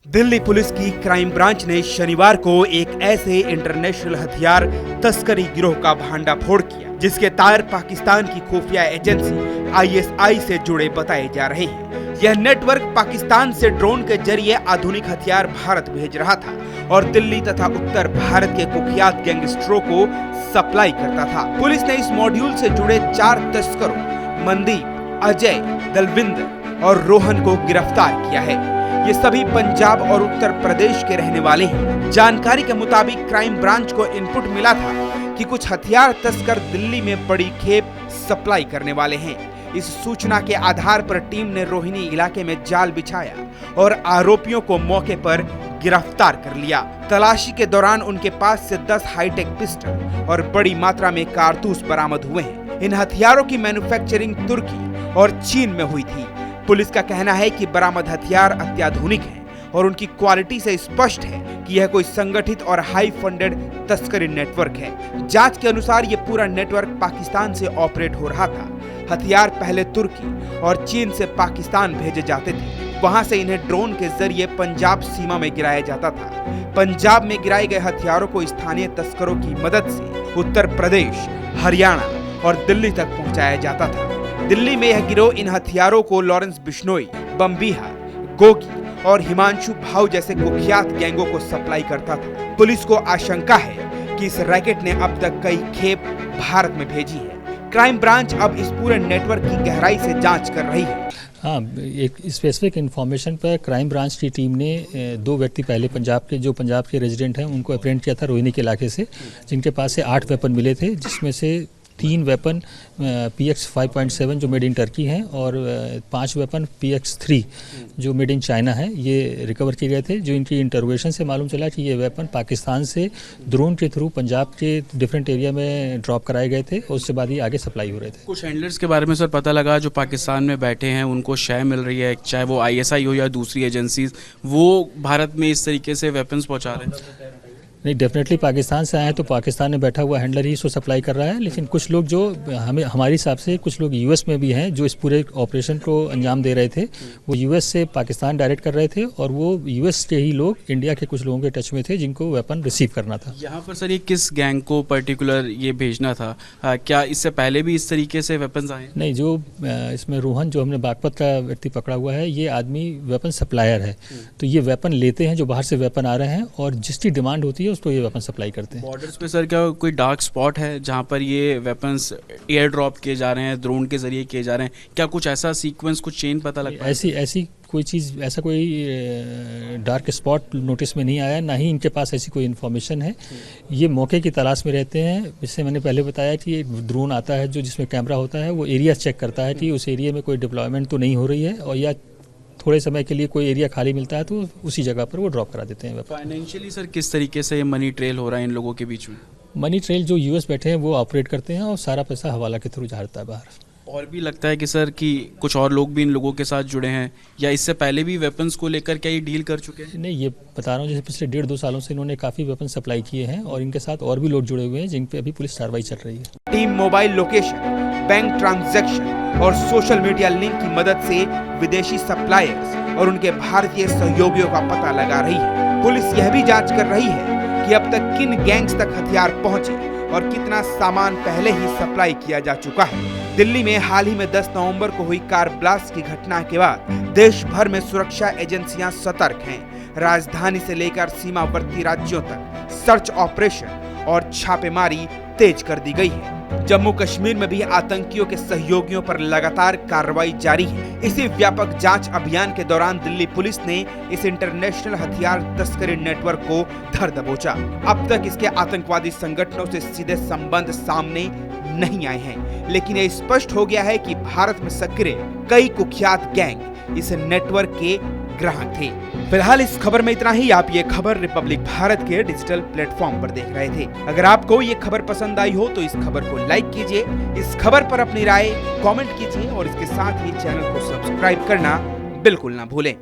Delhi police की crime branch ने शनिवार को एक ऐसे इंटरनेशनल हथियार तस्करी गिरोह का भांडाफोड़ किया जिसके तार पाकिस्तान की खुफिया एजेंसी आईएसआई से जुड़े बताए जा रहे हैं। यह नेटवर्क पाकिस्तान से ड्रोन के जरिए आधुनिक हथियार भारत भेज रहा था और दिल्ली तथा उत्तर भारत के कुख्यात गैंगस्टरों को सप्लाई करता था। पुलिस ने इस मॉड्यूल से जुड़े 4 तस्करों मनदीप, अजय, दलविंदर और रोहन को गिरफ्तार किया है। ये सभी पंजाब और उत्तर प्रदेश के रहने वाले हैं। जानकारी के मुताबिक क्राइम ब्रांच को इनपुट मिला था कि कुछ हथियार तस्कर दिल्ली में बड़ी खेप सप्लाई करने वाले हैं। इस सूचना के आधार पर टीम ने रोहिणी इलाके में जाल बिछाया और आरोपियों को मौके पर गिरफ्तार कर लिया। तलाशी के दौरान उनके पास से 10 हाईटेक पिस्टल और बड़ी मात्रा में कारतूस बरामद हुए हैं। इन हथियारों की मैन्युफैक्चरिंग तुर्की और चीन में हुई थी। पुलिस का कहना है कि बरामद हथियार अत्याधुनिक हैं और उनकी क्वालिटी से स्पष्ट है कि यह कोई संगठित और हाई फंडेड तस्करी नेटवर्क है। जांच के अनुसार ये पूरा नेटवर्क पाकिस्तान से ऑपरेट हो रहा था। हथियार पहले तुर्की और चीन से पाकिस्तान भेजे जाते थे, वहां से इन्हें ड्रोन के जरिए पंजाब सीमा में गिराया जाता था। पंजाब में गिराए गए हथियारों को स्थानीय तस्करों की मदद से उत्तर प्रदेश, हरियाणा और दिल्ली तक पहुंचाया जाता था। दिल्ली में यह गिरोह इन हथियारों को लॉरेंस बिश्नोई, बम्बिहा, गोगी और हिमांशु भाव जैसे कुख्यात गैंगों को सप्लाई करता था। पुलिस को आशंका है कि इस रैकेट ने अब तक कई खेप भारत में भेजी है। क्राइम ब्रांच अब इस पूरे नेटवर्क की गहराई से जांच कर रही है। हाँ, एक स्पेसिफिक इन्फॉर्मेशन पर क्राइम ब्रांच की टीम ने 2 व्यक्ति पहले पंजाब के रेजिडेंट हैं उनको अप्रेंट किया था रोहिणी के इलाके से, जिनके पास से 8 वेपन मिले थे, जिसमें से 3 वेपन PX 5.7 जो मेड इन टर्की हैं और 5 वेपन PX 3 जो मेड इन चाइना है, ये रिकवर किए गए थे। जो इनकी इंटरोगेशन से मालूम चला कि ये वेपन पाकिस्तान से ड्रोन के थ्रू पंजाब के डिफरेंट एरिया में ड्रॉप कराए गए थे और उसके बाद ही आगे सप्लाई हो रहे थे। कुछ हैंडलर्स के बारे में सर पता लगा जो पाकिस्तान में बैठे हैं उनको शय मिल रही है, चाहे वो ISI हो या दूसरी एजेंसीज, वो भारत में इस तरीके से वेपन्स पहुँचा रहे हैं। नहीं, डेफिनेटली पाकिस्तान से आए हैं तो पाकिस्तान में बैठा हुआ हैंडलर ही इसको सप्लाई कर रहा है, लेकिन कुछ लोग जो हमारे हिसाब से कुछ लोग US में भी हैं जो इस पूरे ऑपरेशन को अंजाम दे रहे थे। वो US से पाकिस्तान डायरेक्ट कर रहे थे और वो US के ही लोग इंडिया के कुछ लोगों के टच में थे जिनको वेपन रिसीव करना था। यहाँ पर सर ये किस गैंग को पर्टिकुलर ये भेजना था? क्या इससे पहले भी इस तरीके से वेपन्स आए? नहीं, जो इसमें रोहन जो हमने बागपत का व्यक्ति पकड़ा हुआ है, ये आदमी वेपन सप्लायर है। तो ये वेपन लेते हैं जो बाहर से वेपन आ रहे हैं और जिसकी डिमांड होती है उसको ये वेपन सप्लाई करते हैं। बॉर्डर्स पे सर क्या कोई डार्क स्पॉट है जहाँ पर ये वेपन्स एयर ड्रॉप किए जा रहे हैं, ड्रोन के जरिए किए जा रहे हैं? क्या कुछ ऐसा सीक्वेंस, कुछ चेन पता लगता है? ऐसी कोई चीज़, ऐसा कोई डार्क स्पॉट नोटिस में नहीं आया, ना ही इनके पास ऐसी कोई इन्फॉर्मेशन है। ये मौके की तलाश में रहते हैं। जिससे मैंने पहले बताया कि एक ड्रोन आता है जो जिसमें कैमरा होता है, वो एरिया चेक करता है कि उस एरिया में कोई डिप्लॉयमेंट तो नहीं हो रही है, और या थोड़े समय के लिए कोई एरिया खाली मिलता है तो उसी जगह पर वो ड्रॉप करा देते हैं। फाइनेंशियली सर किस तरीके से मनी ट्रेल हो रहा है इन लोगों के बीच में? मनी ट्रेल जो US बैठे हैं वो ऑपरेट करते हैं और सारा पैसा हवाला के थ्रू जाता है बाहर। और भी लगता है कि सर कि कुछ और लोग भी इन लोगों के साथ जुड़े हैं, या इससे पहले भी वेपन्स को लेकर क्या ये डील कर चुके हैं? नहीं, ये बता रहा हूँ, जैसे पिछले 1.5-2 सालों से इन्होंने काफ़ी वेपन सप्लाई किए हैं और इनके साथ और भी लोग जुड़े हुए हैं जिन पे अभी पुलिस कार्रवाई चल रही है। Team mobile location, bank transaction और सोशल मीडिया लिंक की मदद से विदेशी सप्लायर्स और उनके भारतीय सहयोगियों का पता लगा रही है। पुलिस यह भी जांच कर रही है कि अब तक किन गैंग्स तक हथियार पहुंचे और कितना सामान पहले ही सप्लाई किया जा चुका है। दिल्ली में हाल ही में 10 नवंबर को हुई कार ब्लास्ट की घटना के बाद देश भर में सुरक्षा एजेंसियां सतर्क हैं। राजधानी से लेकर सीमावर्ती राज्यों तक सर्च ऑपरेशन और छापेमारी तेज कर दी गई है। जम्मू कश्मीर में भी आतंकियों के सहयोगियों पर लगातार कार्रवाई जारी है। इसी व्यापक जांच अभियान के दौरान दिल्ली पुलिस ने इस इंटरनेशनल हथियार तस्करी नेटवर्क को धर दबोचा। अब तक इसके आतंकवादी संगठनों से सीधे संबंध सामने नहीं आए हैं, लेकिन यह स्पष्ट हो गया है कि भारत में सक्रिय कई कुख्यात गैंग इस नेटवर्क के ग्राहक थे। फिलहाल इस खबर में इतना ही। आप ये खबर रिपब्लिक भारत के डिजिटल प्लेटफॉर्म पर देख रहे थे। अगर आपको ये खबर पसंद आई हो तो इस खबर को लाइक कीजिए, इस खबर पर अपनी राय कमेंट कीजिए और इसके साथ ही चैनल को सब्सक्राइब करना बिल्कुल ना भूलें।